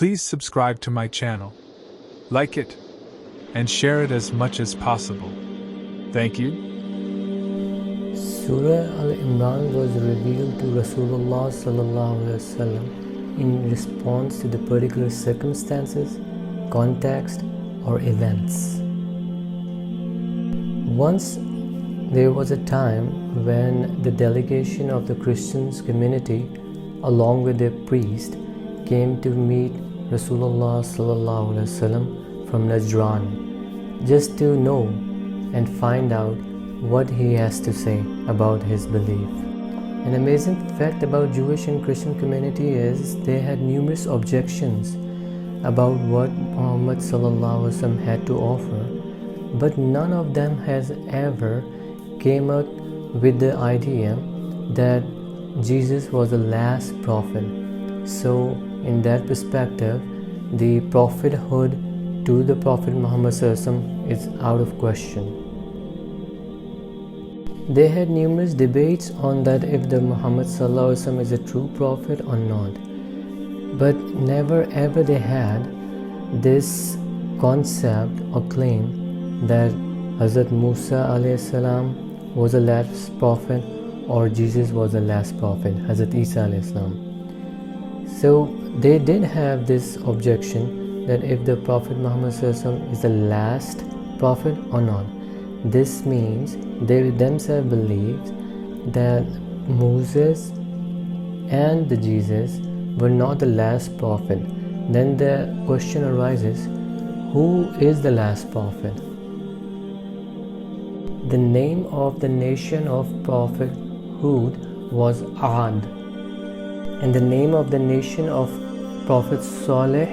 Please subscribe to my channel, like it, and share it as much as possible. Thank you. Surah Al-Imran was revealed to Rasulullah sallallahu alaihi wasallam in response to the particular circumstances, context, or events. Once there was a time when the delegation of the Christians community, along with their priest, came to meet Rasulullah sallallahu alaihi wasallam from Najran, just to know and find out what he has to say about his belief. An amazing fact about Jewish and Christian community is they had numerous objections about what Muhammad sallallahu alaihi wasallam had to offer, but none of them has ever came out with the idea that Jesus was the last prophet. So in that perspective, the prophethood to the Prophet Muhammad sallallahu alaihi wasallam is out of question. They had numerous debates on that if the Muhammad sallallahu alaihi wasallam is a true prophet or not, but never ever they had this concept or claim that Hazrat Musa alayhi salam was the last prophet or Jesus was the last prophet, Hazrat Isa alayhi salam. So they did have this objection that if the Prophet Muhammad sallallahu alaihi wasallam is the last prophet or not. This means they themselves believed that Moses and the Jesus were not the last prophet. Then the question arises, who is the last prophet? The name of the nation of Prophet Hud was Ad, and the name of the nation of Prophet Saleh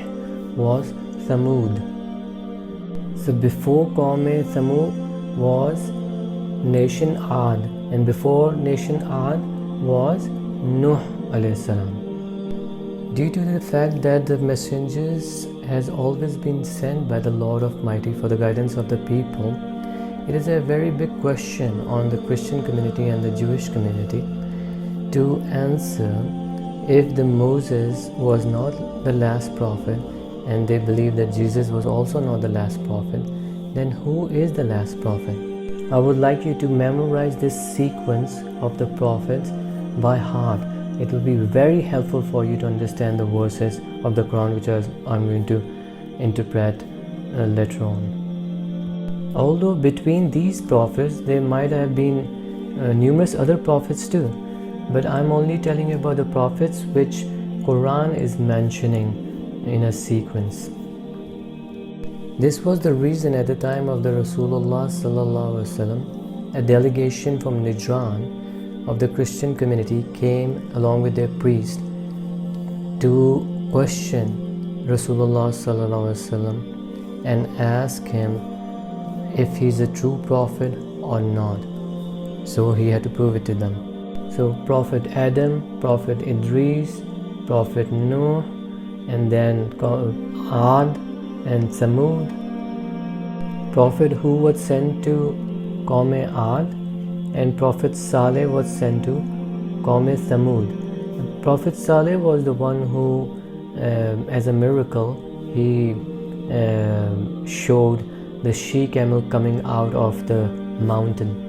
was Thamud. So before Qawm Thamud was nation Ad, and before nation Ad was Nuh alayhi salam. Due to the fact that the messengers has always been sent by the Lord Almighty for the guidance of the people, it is a very big question on the Christian community and the Jewish community to answer. If the Moses was not the last prophet and they believe that Jesus was also not the last prophet, then who is the last prophet? I would like you to memorize this sequence of the prophets by heart. It will be very helpful for you to understand the verses of the Quran which I'm going to interpret later on. Although between these prophets there might have been numerous other prophets too, but I'm only telling you about the prophets which Quran is mentioning in a sequence. This was the reason at the time of the Rasulullah sallallahu alaihi wasallam, a delegation from Najran of the Christian community came along with their priest to question Rasulullah sallallahu alaihi wasallam and ask him if he's a true prophet or not. So he had to prove it to them. So Prophet Adam, Prophet Idris, Prophet Noah, and then Ad and Thamud. Prophet who was sent to Qawm Ad, and Prophet Saleh was sent to Qawm Thamud. Prophet Saleh was the one who, as a miracle, he showed the she-camel coming out of the mountain.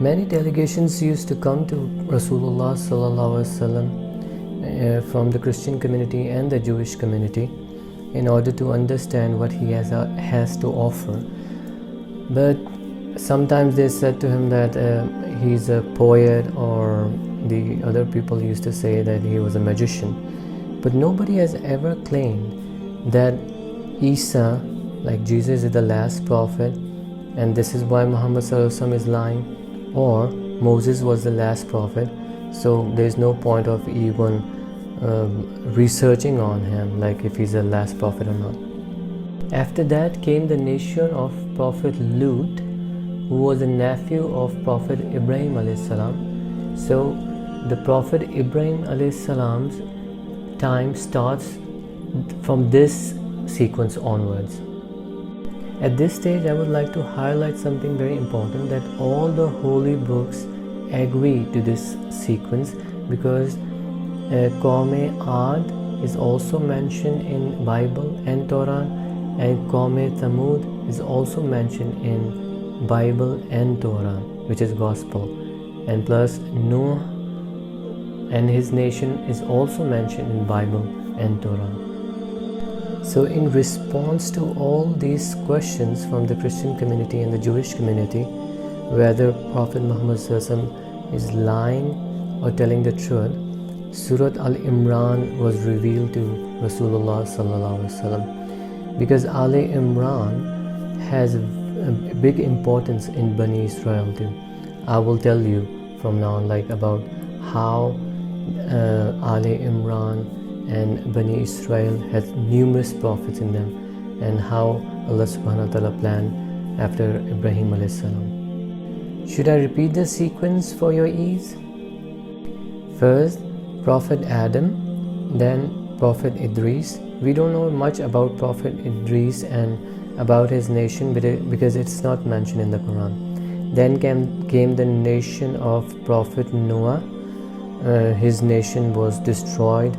Many delegations used to come to Rasulullah sallallahu alaihi wasallam from the Christian community and the Jewish community in order to understand what he has to offer. But sometimes they said to him that he's a poet, or the other people used to say that he was a magician. But nobody has ever claimed that Isa, like Jesus, is the last prophet and this is why Muhammad sallallahu alaihi wasallam is lying, or Moses was the last prophet, so there's no point of even researching on him, like if he's the last prophet or not. After that came the nation of Prophet Lut, who was a nephew of Prophet Ibrahim alayhi salam. So the Prophet Ibrahim alayhi salam's time starts from this sequence onwards. At this stage, I would like to highlight something very important, that all the holy books agree to this sequence, because Qawm Ad is also mentioned in Bible and Quran, and Qawm Thamud is also mentioned in Bible and Quran, which is Gospel, and plus Noah and his nation is also mentioned in Bible and Quran. So in response to all these questions from the Christian community and the Jewish community, whether Prophet Muhammad is lying or telling the truth, Surah Al-Imran was revealed to Rasulullah sallallahu alaihi wasallam, because Ali Imran has a big importance in Bani Israel too. I will tell you from now on about how Ali Imran and Bani Israel has numerous prophets in them, and how Allah subhanahu wa ta'ala planned after Ibrahim alayhi salam. Should I repeat the sequence for your ease? First, Prophet Adam, then Prophet Idris. We don't know much about Prophet Idris and about his nation because it's not mentioned in the Quran. Then came the nation of Prophet Noah. His nation was destroyed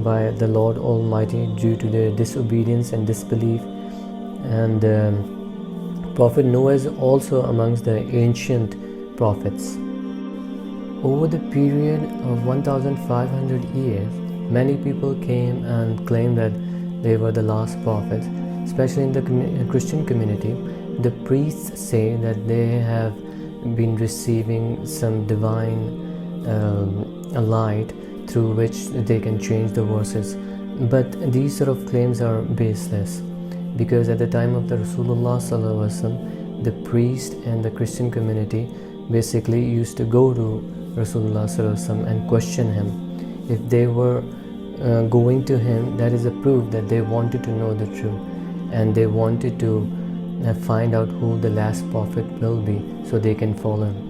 by the Lord Almighty due to their disobedience and disbelief, and Prophet Noah is also amongst the ancient prophets. Over the period of 1500 years, many people came and claimed that they were the last prophets, especially in the Christian community. The priests say that they have been receiving some divine light through which they can change the verses, but these sort of claims are baseless, because at the time of the Rasulullah sallallahu alaihi wasallam, the priest and the Christian community basically used to go to Rasulullah sallallahu alaihi wasallam and question him. If they were going to him, that is a proof that they wanted to know the truth, and they wanted to find out who the last prophet will be so they can follow him.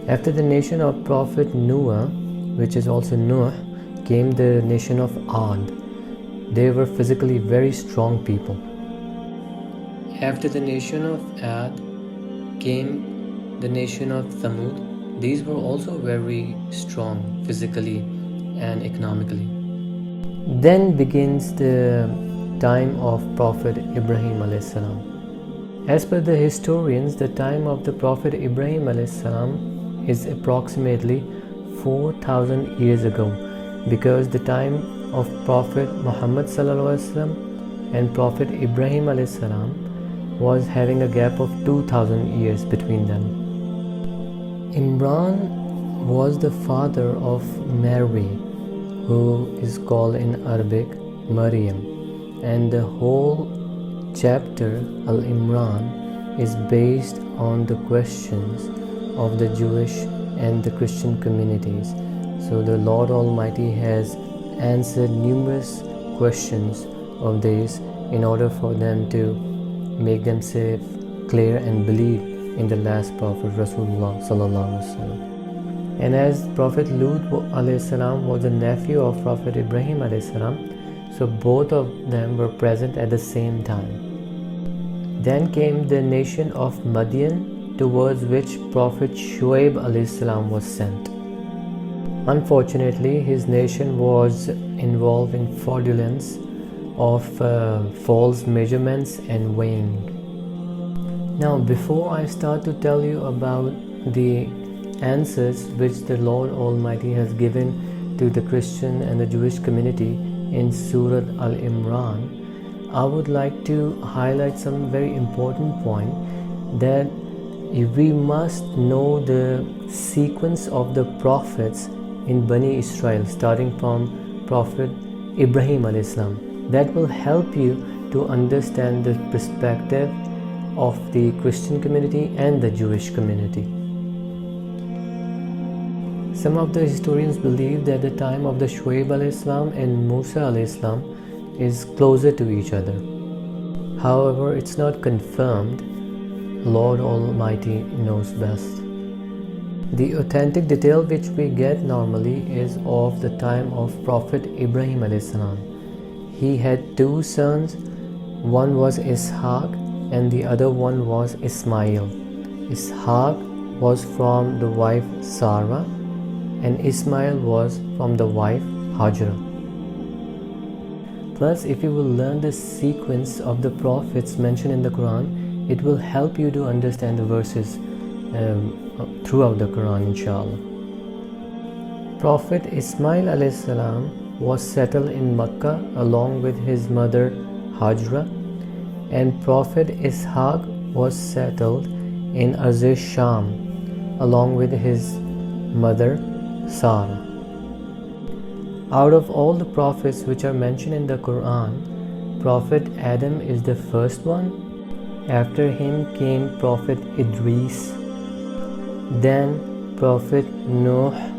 After the nation of Prophet Noah, which is also Noah, came the nation of Ad. They were physically very strong people. After the nation of Ad came the nation of Thamud. These were also very strong physically and economically. Then begins the time of Prophet Ibrahim alayhi salam. As per the historians, the time of the Prophet Ibrahim alayhi salam is approximately 4,000 years ago, because the time of Prophet Muhammad sallallahu alaihi wasallam and Prophet Ibrahim alayhi salam was having a gap of 2,000 years between them. Imran was the father of Mary, who is called in Arabic Maryam, and the whole chapter Al-Imran is based on the questions of the Jewish and the Christian communities. So the Lord Almighty has answered numerous questions of these in order for them to make themselves clear and believe in the last prophet Rasulullah sallallahu alaihi wasallam. And as Prophet Lut alayhi salam was the nephew of Prophet Ibrahim alayhi salam, so both of them were present at the same time. Then came the nation of Madian, towards which Prophet Shuaib alayhi salam was sent. Unfortunately, his nation was involved in fraudulence of false measurements and weighing. Now, before I start to tell you about the answers which the Lord Almighty has given to the Christian and the Jewish community in Surah Al-Imran, I would like to highlight some very important point, that we must know the sequence of the prophets in Bani Israel, starting from Prophet Ibrahim alayhi salam. That will help you to understand the perspective of the Christian community and the Jewish community. Some of the historians believe that the time of the Shuaib alayhi salam and Musa alayhi salam is closer to each other. However, it's not confirmed. Lord Almighty knows best. The authentic detail which we get normally is of the time of Prophet Ibrahim alayhi salam. He had two sons. One was Ishaq and the other one was Ismail. Ishaq was from the wife Sarah and Ismail was from the wife Hajra. Plus, if you will learn the sequence of the prophets mentioned in the Quran, it will help you to understand the verses throughout the Quran, inshallah. Prophet Ismail alayhi salam was settled in Makkah along with his mother Hajra, and Prophet Ishaq was settled in Sham along with his mother Sarah. Out of all the prophets which are mentioned in the Quran, Prophet Adam is the first one. After him came Prophet Idris, then Prophet Noah,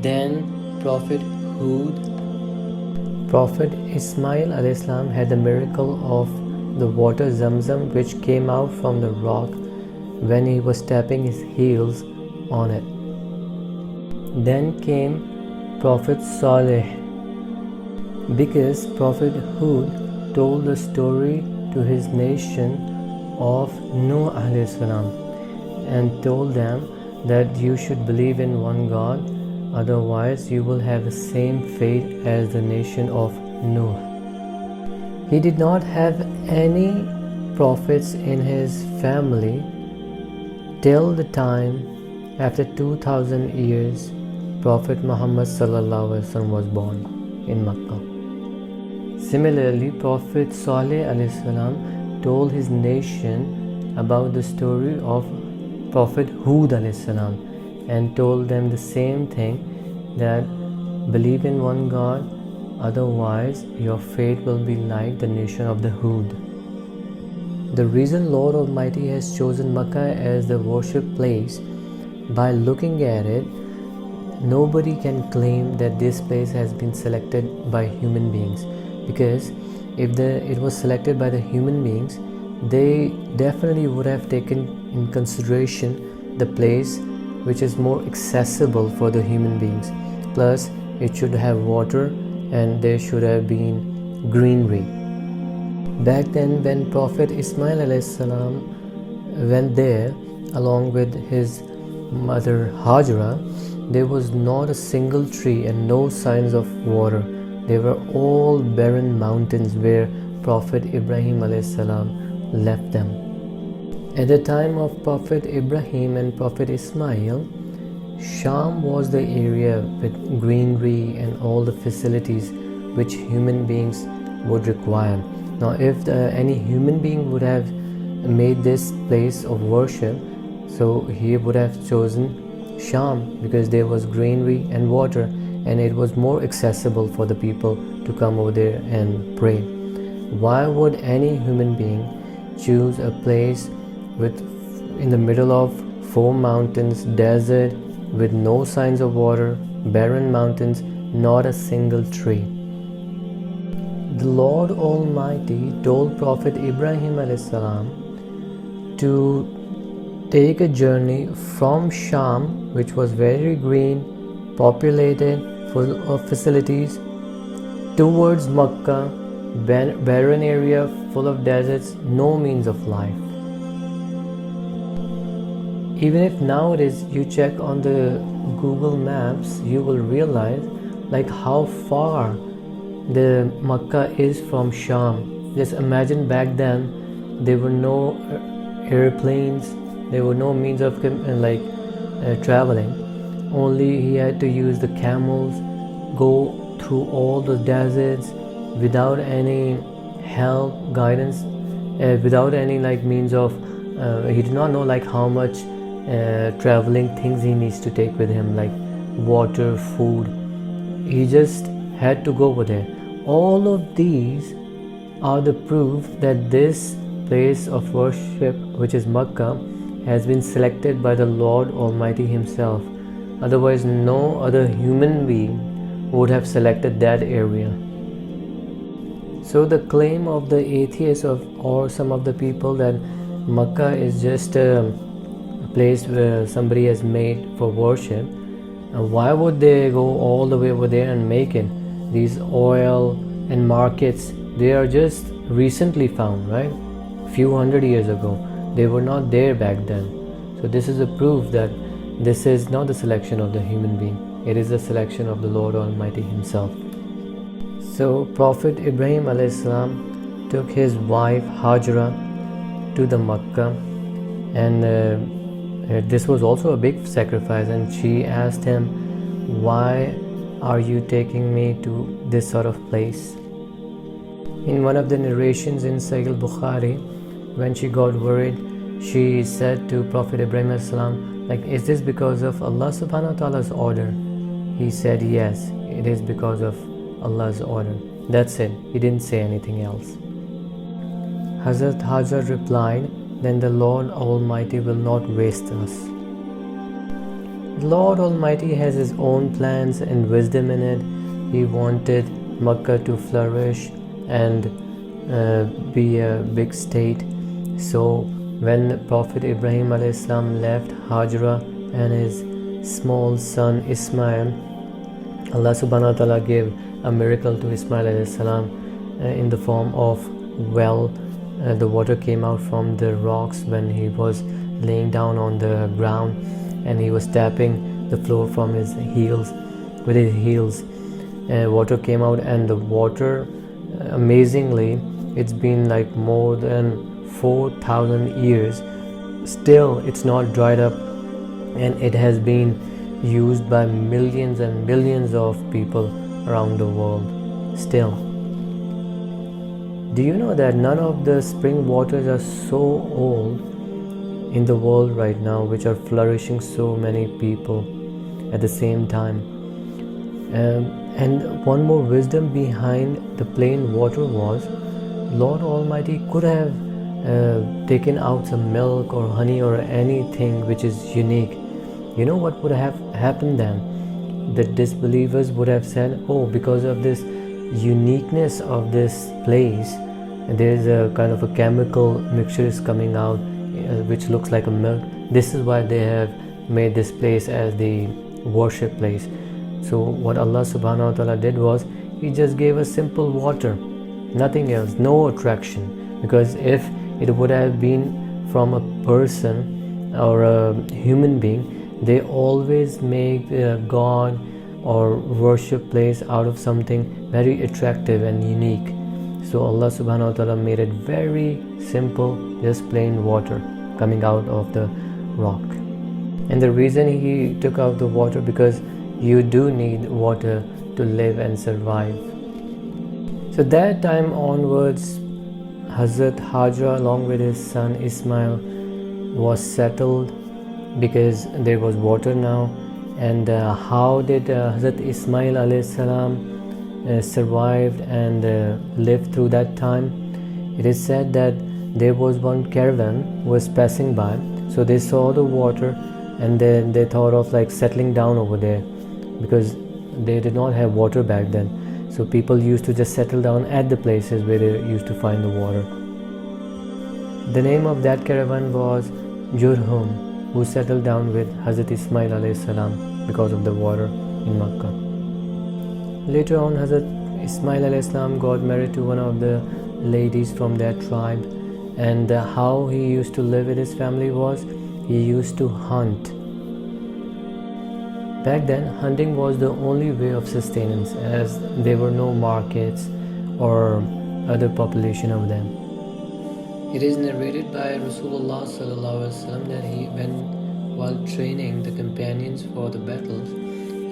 then Prophet Hud. Prophet Ismail alayhi salam had the miracle of the water Zamzam which came out from the rock when he was tapping his heels on it. Then came Prophet Saleh, because Prophet Hud told the story to his nation of Nuh alayhi salam and told them that you should believe in one God, otherwise you will have the same fate as the nation of Nuh. He did not have any prophets in his family till the time after 2000 years Prophet Muhammad was born in Makkah. Similarly, Prophet Saleh alayhi salam told his nation about the story of Prophet Hud alayhi salam and told them the same thing, that believe in one God, otherwise your fate will be like the nation of the Hud. The reason Lord Almighty has chosen Makkah as the worship place, by looking at it, nobody can claim that this place has been selected by human beings, because if it was selected by the human beings, they definitely would have taken in consideration the place which is more accessible for the human beings. Plus, it should have water and there should have been greenery. Back then, when Prophet Ismail alayhi salam went there along with his mother Hajra, there was not a single tree and no signs of water. They were all barren mountains where Prophet Ibrahim alayhi salam left them. At the time of Prophet Ibrahim and Prophet Ismail, Sham was the area with greenery and all the facilities which human beings would require. Now, if any human being would have made this place of worship, so he would have chosen Sham, because there was greenery and water and it was more accessible for the people to come over there and pray. Why would any human being choose a place in the middle of 4 mountains, desert, with no signs of water, barren mountains, not a single tree? The Lord Almighty told Prophet Ibrahim alayhi salam to take a journey from Sham, which was very green, populated, full of facilities, towards Makkah, barren area full of deserts, no means of life. Even if nowadays you check on the Google Maps, you will realize like how far the Makkah is from Sham. Just imagine back then there were no airplanes, there were no means of traveling. Only he had to use the camels, go through all the deserts without any help, guidance, without any means of he did not know how much traveling things he needs to take with him, like water, food. He just had to go over there. All of these are the proof that this place of worship, which is Makkah, has been selected by the Lord Almighty himself. Otherwise, no other human being would have selected that area. So the claim of the atheists or some of the people that Makkah is just a place where somebody has made for worship, why would they go all the way over there and make it? These oil and markets, they are just recently found, right? Few hundred years ago. They were not there back then. So this is a proof that this is not the selection of the human being. It is the selection of the Lord Almighty himself. So Prophet Ibrahim alayhi salam took his wife Hajra to the Makkah, and this was also a big sacrifice, and she asked him, why are you taking me to this sort of place? In one of the narrations in Sahih Bukhari, when she got worried, she said to Prophet Ibrahim alayhi salam, like, is this because of Allah subhanahu wa ta'ala's order? He said, yes, it is because of Allah's order. That's it. He didn't say anything else. Hazrat Hajar replied, then the Lord Almighty will not waste us. The Lord Almighty has His own plans and wisdom in it. He wanted Makkah to flourish and be a big state. So when Prophet Ibrahim a.s. left Hajra and his small son Ismail, Allah subhanahu wa ta'ala gave a miracle to Ismail a.s. In the form of well. The water came out from the rocks when he was laying down on the ground, and he was tapping the floor from his heels with his heels. Water came out, and the water, amazingly, it's been like more than 4,000 years. Still, it's not dried up, and it has been used by millions and millions of people around the world. Still. Do you know that none of the spring waters are so old in the world right now, which are flourishing so many people at the same time? And one more wisdom behind the plain water was, Lord Almighty could have taken out some milk or honey or anything which is unique. You know what would have happened then? The disbelievers would have said, oh, because of this uniqueness of this place, there's a kind of a chemical mixture is coming out which looks like a milk. This is why they have made this place as the worship place. So what Allah subhanahu wa ta'ala did was, He just gave us simple water, nothing else, no attraction. Because if it would have been from a person or a human being, they always make God or worship place out of something very attractive and unique. So Allah subhanahu wa ta'ala made it very simple, just plain water coming out of the rock. And the reason He took out the water, because you do need water to live and survive. So that time onwards, Hazrat Hajra along with his son Ismail was settled because there was water now. And how did Hazrat Ismail alayhi salam survived and lived through that time? It is said that there was one caravan was passing by, so they saw the water, and then they thought of like settling down over there, because they did not have water back then. So people used to just settle down at the places where they used to find the water. The name of that caravan was Jurhum, who settled down with Hazrat Ismail alayhi salam because of the water in Makkah. Later on, Hazrat Ismail alayhi salam got married to one of the ladies from that tribe, and how he used to live with his family was, he used to hunt. Back then, hunting was the only way of sustenance, as there were no markets or other population of them. It is narrated by Rasulullah sallallahu alaihi wasallam that he, while training the companions for the battles,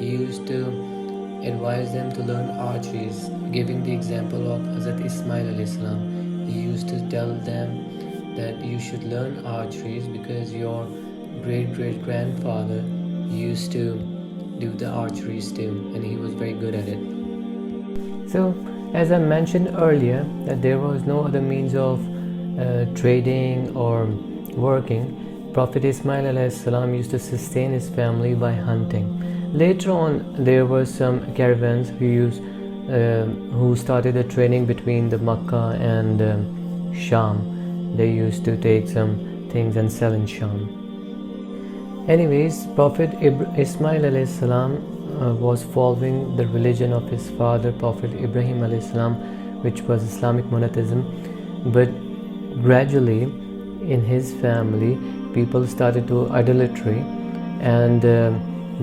he used to advise them to learn archeries, giving the example of Hazrat Ismail alayhi salam. He used to tell them that you should learn archeries because your great-great-grandfather used to do the archeries too, and he was very good at it. So, as I mentioned earlier, that there was no other means of trading or working, Prophet Ismail alayhi salam used to sustain his family by hunting. Later on, there were some caravans who started a trading between the Makkah and Sham. They used to take some things and sell in Sham. Anyways, Prophet Ismail alayhi salam was following the religion of his father, Prophet Ibrahim alayhi salam, which was Islamic monotheism. But gradually, in his family, people started to idolatry, and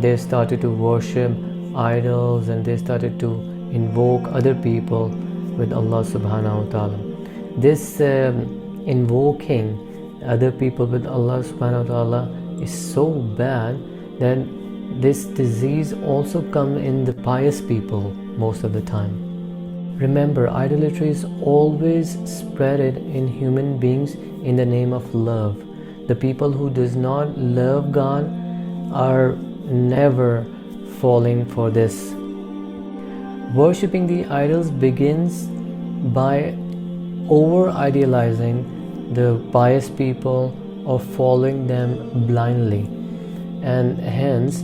they started to worship idols, and they started to invoke other people with Allah subhanahu wa ta'ala. This invoking other people with Allah subhanahu wa ta'ala is so bad that this disease also comes in the pious people most of the time. Remember, idolatry is always spreaded in human beings in the name of love. The people who does not love God are never falling for this. Worshipping the idols begins by over-idealizing the pious people or following them blindly, and hence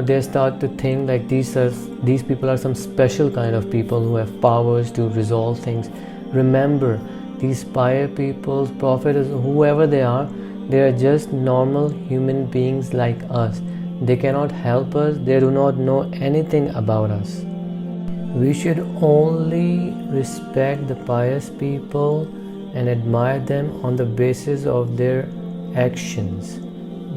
they start to think like these people are some special kind of people who have powers to resolve things. Remember, these pious people, prophets, whoever they are just normal human beings like us. They cannot help us. They do not know anything about us. We should only respect the pious people and admire them on the basis of their actions,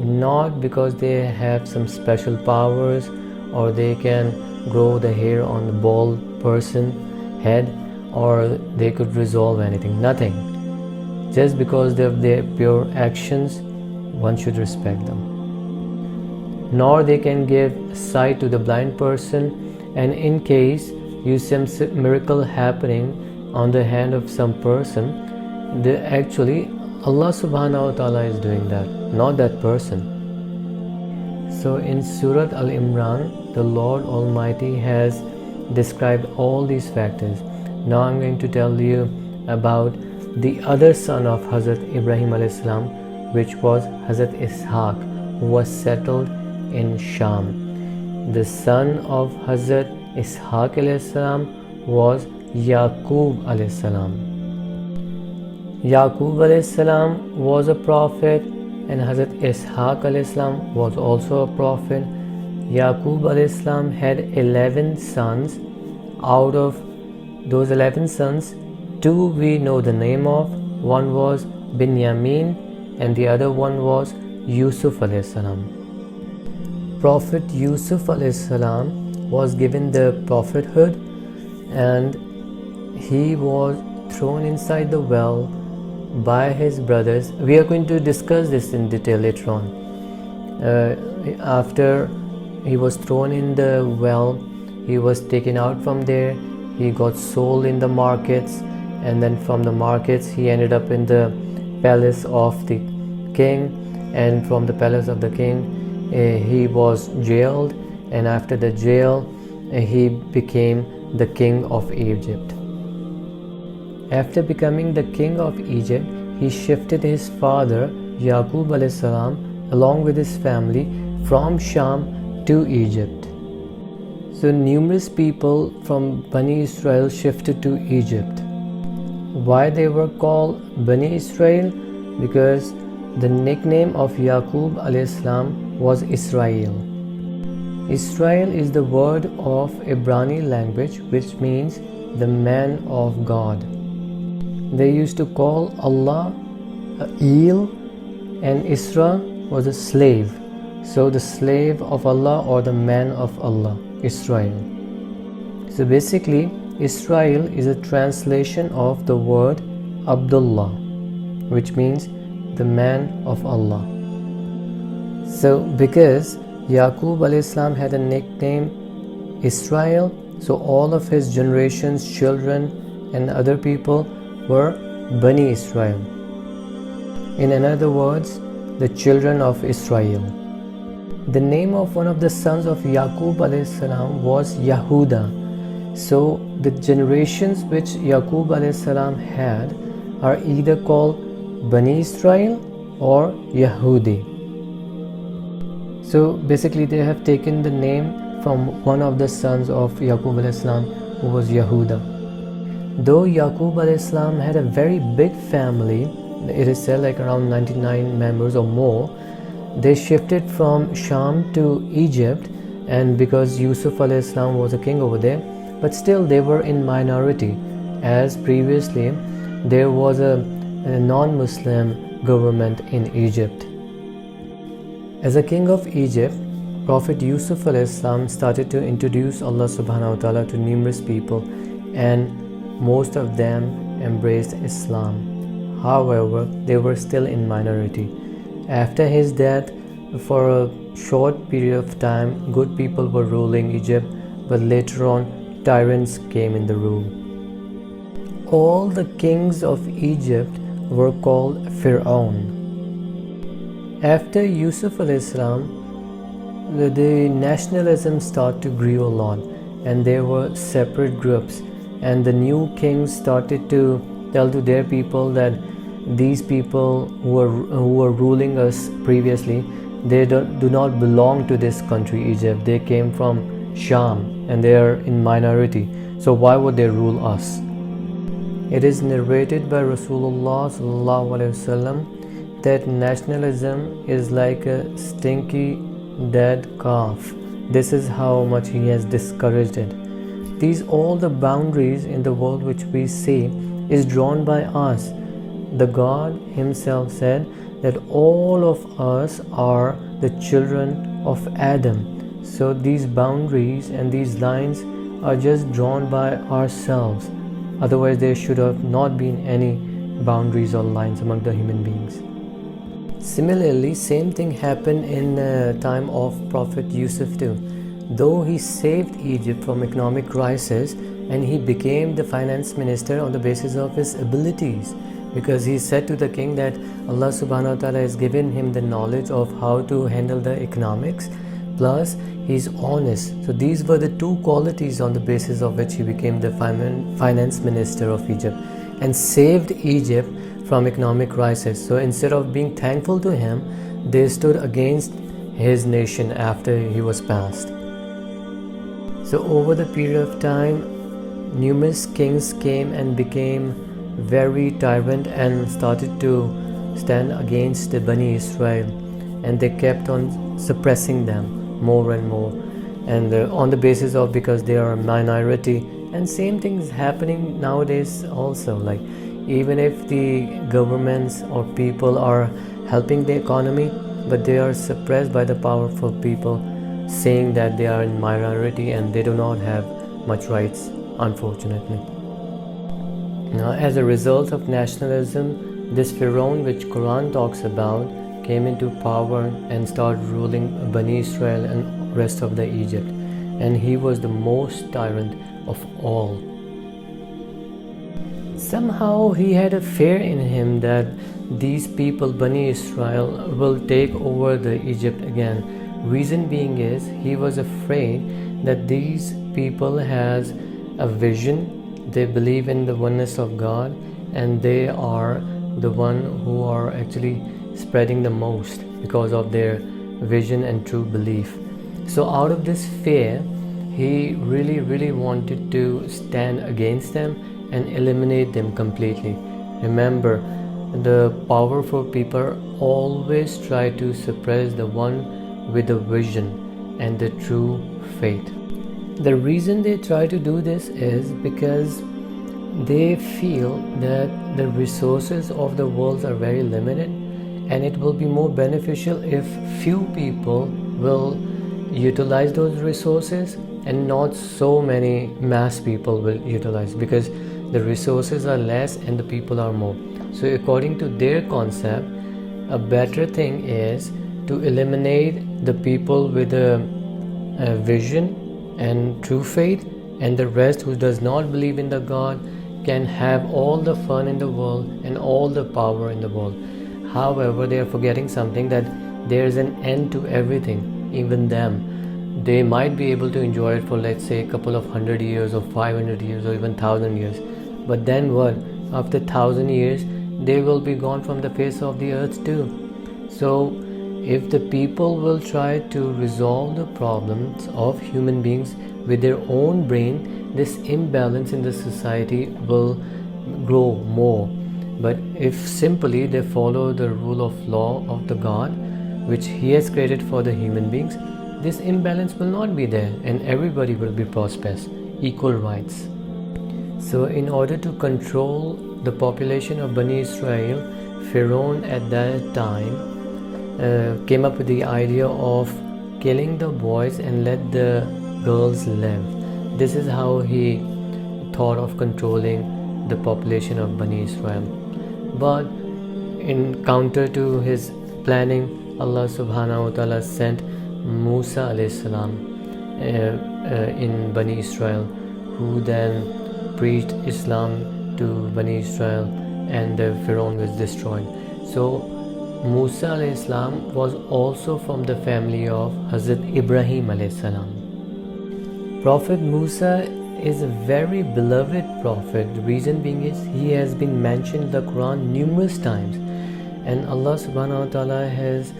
not because they have some special powers or they can grow the hair on the bald person head or they could resolve anything. Nothing. Just because of their pure actions, one should respect them. Nor they can give sight to the blind person, and in case you see some miracle happening on the hand of some person, actually Allah subhanahu wa ta'ala is doing that, not that person. So in Surah Al-Imran, the Lord Almighty has described all these factors. Now I'm going to tell you about the other son of Hazrat Ibrahim a.s., which was Hazrat Ishaq, who was settled in Sham. The son of Hazrat Ishaq a.s. was Yaqub a.s. Yaqub a.s. was a prophet, and Hazrat Ishaq a.s. was also a prophet. Yaqub a.s. had 11 sons. Out of those 11 sons, 2 we know the name of. One was Binyamin and the other one was Yusuf a.s. Prophet Yusuf a.s. was given the prophethood, and he was thrown inside the well by his brothers. We are going to discuss this in detail later on. After he was thrown in the well, he was taken out from there. He got sold in the markets, and then from the markets he ended up in the palace of the king, and from the palace of the king he was jailed, and after the jail he became the king of Egypt. After becoming the king of Egypt, he shifted his father Yaqub a.s. along with his family from Sham to Egypt. So numerous people from Bani Israel shifted to Egypt. Why they were called Bani Israel? Because the nickname of Yaqub a.s. was Israel. Israel is the word of Ibrani language, which means the man of God. They used to call Allah El, and Isra was a slave. So the slave of Allah or the man of Allah, Israel. So basically, Israel is a translation of the word Abdullah, which means the man of Allah. So because Yaqub a.s. had a nickname Israel, so all of his generations, children and other people were Bani Israel. In other words, the children of Israel. The name of one of the sons of Yaqub a.s. was Yahuda. So the generations which Yaqub a.s. had are either called Bani Israel or Yahudi. So basically they have taken the name from one of the sons of Yaqub a.s. who was Yahuda. Though Yaqub a.s. had a very big family, it is said like around 99 members or more, they shifted from Sham to Egypt, and because Yusuf a.s. was a king over there, but still they were in minority, as previously there was a non-Muslim government in Egypt. As a king of Egypt, Prophet Yusuf salam started to introduce Allah subhanahu wa ta'ala to numerous people, and most of them embraced Islam. However, they were still in minority. After his death, for a short period of time, good people were ruling Egypt, but later on, tyrants came in the rule. All the kings of Egypt were called Pharaoh. After Yusuf salam, the nationalism started to grow a lot, and there were separate groups, and the new kings started to tell to their people that these people who were ruling us previously, they do not belong to this country Egypt. They came from Sham and they are in minority, so why would they rule us? It is narrated by Rasulullah sallallahu alaihi wasallam that nationalism is like a stinky dead calf. This is how much he has discouraged it. These all the boundaries in the world which we see is drawn by us. The God himself said that all of us are the children of Adam. So these boundaries and these lines are just drawn by ourselves. Otherwise there should have not been any boundaries or lines among the human beings. Similarly, same thing happened in the time of Prophet Yusuf too. Though he saved Egypt from economic crisis, and he became the finance minister on the basis of his abilities, because he said to the king that Allah subhanahu wa ta'ala has given him the knowledge of how to handle the economics, plus he's honest. So these were the two qualities on the basis of which he became the finance minister of Egypt and saved Egypt from economic crisis. So instead of being thankful to him, they stood against his nation after he was passed. So over the period of time, numerous kings came and became very tyrant and started to stand against the BANI Israel, and they kept on suppressing them more and more, and on the basis of because they are a minority. And same thing is happening nowadays also, like even if the governments or people are helping the economy, but they are suppressed by the powerful people, saying that they are in minority and they do not have much rights, unfortunately. Now, as a result of nationalism, this Pharaoh which Quran talks about came into power and started ruling Bani Israel and rest of the Egypt, and he was the most tyrant of all. Somehow he had a fear in him that these people, Bani Israel, will take over the Egypt again. Reason being is he was afraid that these people has a vision, they believe in the oneness of God, and they are the one who are actually spreading the most because of their vision and true belief. So out of this fear, he really wanted to stand against them and eliminate them completely. Remember, the powerful people always try to suppress the one with the vision and the true faith. The reason they try to do this is because they feel that the resources of the world are very limited, and it will be more beneficial if few people will utilize those resources and not so many mass people will utilize, because the resources are less and the people are more. So according to their concept, a better thing is to eliminate the people with a vision and true faith, and the rest who does not believe in the God can have all the fun in the world and all the power in the world. However, they are forgetting something, that there is an end to everything. Even them, they might be able to enjoy it for, let's say, a couple of 100 years or 500 years or even 1,000 years, but then what? After 1,000 years they will be gone from the face of the earth too. So if the people will try to resolve the problems of human beings with their own brain, this imbalance in the society will grow more. But if simply they follow the rule of law of the God which he has created for the human beings, this imbalance will not be there and everybody will be prosperous, equal rights. So in order to control the population of Bani Israel, Pharaoh at that time came up with the idea of killing the boys and let the girls live. This is how he thought of controlling the population of Bani Israel. But in counter to his planning, Allah subhanahu wa ta'ala sent Musa alayhi salam in Bani Israel, who then preached Islam to Bani Israel, and the Pharaoh was destroyed. So Musa alayhi salam was also from the family of Hazrat Ibrahim alayhi salam. Prophet Musa is a very beloved prophet. The reason being is he has been mentioned in the Quran numerous times, and Allah subhanahu wa ta'ala has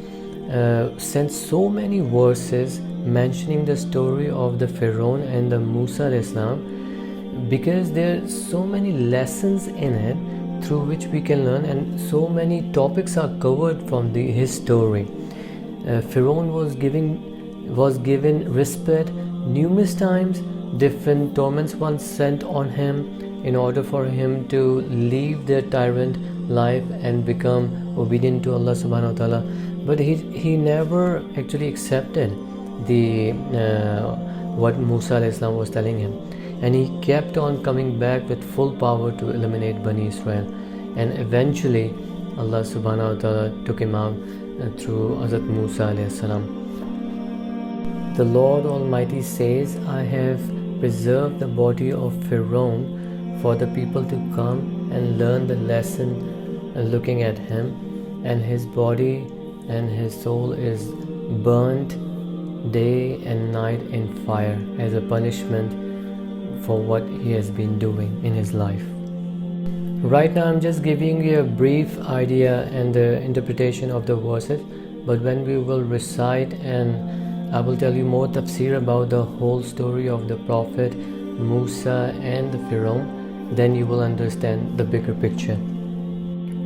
sent so many verses mentioning the story of the Pharaoh and the Musa alayhi salam, because there are so many lessons in it through which we can learn, and so many topics are covered from his story. Pharaoh was given respite numerous times. Different torments were sent on him in order for him to leave the tyrant life and become obedient to Allah subhanahu wa ta'ala. But he never actually accepted what Musa alayhi salam was telling him, and he kept on coming back with full power to eliminate Bani Israel. And eventually Allah subhanahu wa ta'ala took him out through Hazrat Musa alayhi salam. The Lord Almighty says, I have preserved the body of Pharaoh for the people to come and learn the lesson looking at him, and his body and his soul is burnt day and night in fire as a punishment for what he has been doing in his life. Right now I'm just giving you a brief idea and the interpretation of the verses, but when we will recite and I will tell you more tafseer about the whole story of the Prophet Musa and the Pharaoh, then you will understand the bigger picture.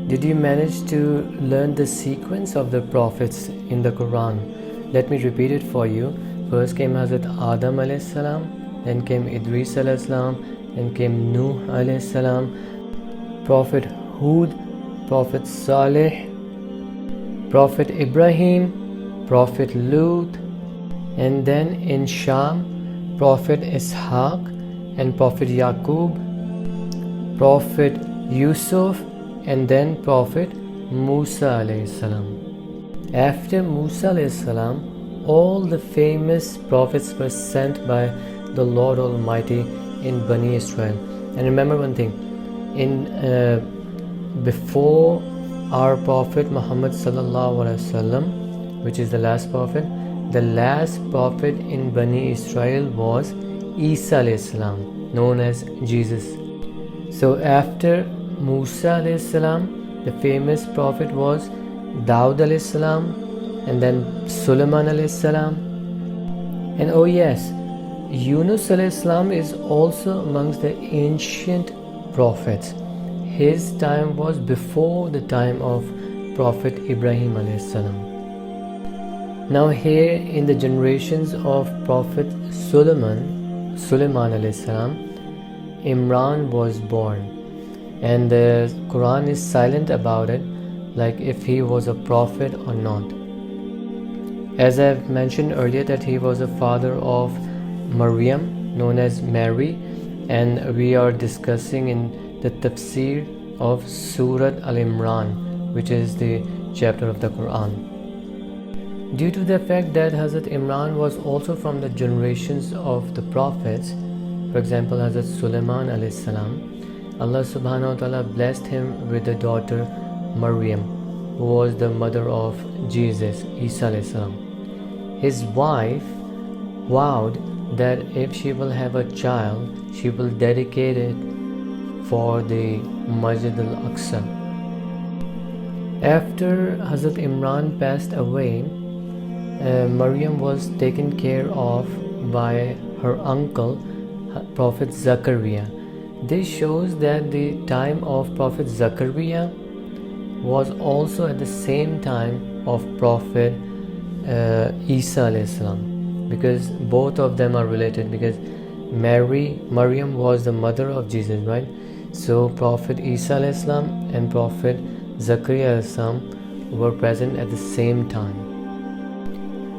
Did you manage to learn the sequence of the prophets in the Quran? Let me repeat it for you. First came Hazrat Adam alayhi salam, then came Idris alayhi salam, then came Nuh alayhi salam, Prophet Hud, Prophet Saleh, Prophet Ibrahim, Prophet Lut, and then in Sham, Prophet Ishaq and Prophet Yaqub, Prophet Yusuf, and then Prophet Musa alayhi salam. After Musa alayhi salam, all the famous prophets were sent by the Lord Almighty in Bani Israel. And remember one thing, before our Prophet Muhammad sallallahu alaihi wasallam, which is the last prophet in Bani Israel was Isa alayhi salam, known as Jesus. So after Musa alayhi salam, the famous prophet was Dawud alayhi salam, and then Sulaiman alayhi salam. And oh yes, Yunus alayhi salam is also amongst the ancient prophets. His time was before the time of Prophet Ibrahim alayhi salam. Now here in the generations of Prophet Sulaiman alayhi salam, Imran was born, and the Quran is silent about it, like if he was a prophet or not. As I've mentioned earlier, that he was a father of Maryam, known as Mary, and we are discussing in the Tafseer of Surah Al-Imran, which is the chapter of the Quran. Due to the fact that Hazrat Imran was also from the generations of the prophets, for example Hazrat Sulaiman alayhi salam, Allah subhanahu wa ta'ala blessed him with a daughter Maryam, who was the mother of Jesus, Isa alayhi salam. His wife vowed that if she will have a child, she will dedicate it for the Masjid al-Aqsa. After Hazrat Imran passed away, Maryam was taken care of by her uncle Prophet Zachariah. This shows that the time of Prophet Zachariah was also at the same time of Prophet Isa alayhi salam, because both of them are related, because Maryam was the mother of Jesus, right? So Prophet Isa alayhi salam and Prophet Zachariah alayhi salam were present at the same time.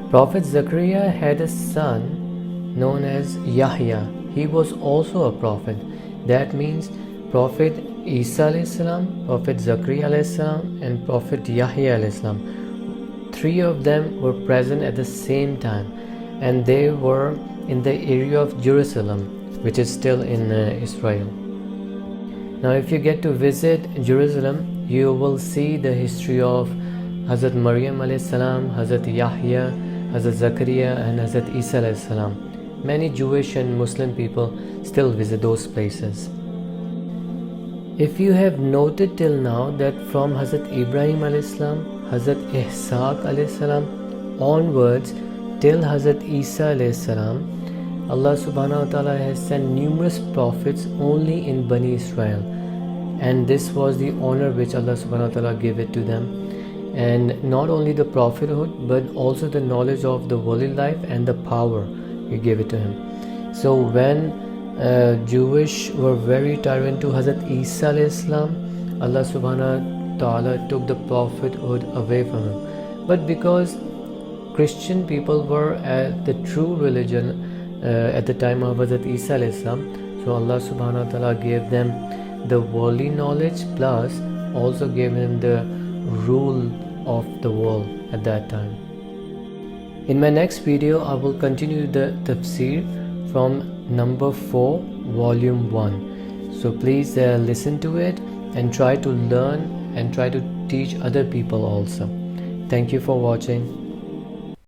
Prophet Zakaria had a son known as Yahya. He was also a prophet. That means Prophet Isa alayhi salam, Prophet Zakaria alayhi salam, and Prophet Yahya alayhi salam. Three of them were present at the same time, and they were in the area of Jerusalem, which is still in Israel. Now if you get to visit Jerusalem, you will see the history of Hazrat Maryam alayhi salam, Hazrat Yahya, Hazrat Zakaria, and Hazrat Isa alayhi salam. Many Jewish and Muslim people still visit those places. If you have noted till now that from Hazrat Ibrahim alayhi salam, Hazrat Ishaq alayhi salam onwards till Hazrat Isa alayhi salam, Allah subhanahu wa ta'ala has sent numerous prophets only in Bani Israel, and this was the honor which Allah subhanahu wa ta'ala gave it to them. And not only the prophethood, but also the knowledge of the worldly life and the power, He gave it to him. So when Jewish were very tyrant to Hazrat Isa alayhi salam, Allah subhanahu wa ta'ala took the prophethood away from him. But because Christian people were at the true religion at the time of Hazrat Isa alayhi salam, so Allah subhanahu wa ta'ala gave them the worldly knowledge, plus also gave them the rule of the world at that time. In my next video, I will continue the Tafseer from number 4, volume 1. So please listen to it and try to learn and try to teach other people also. Thank you for watching.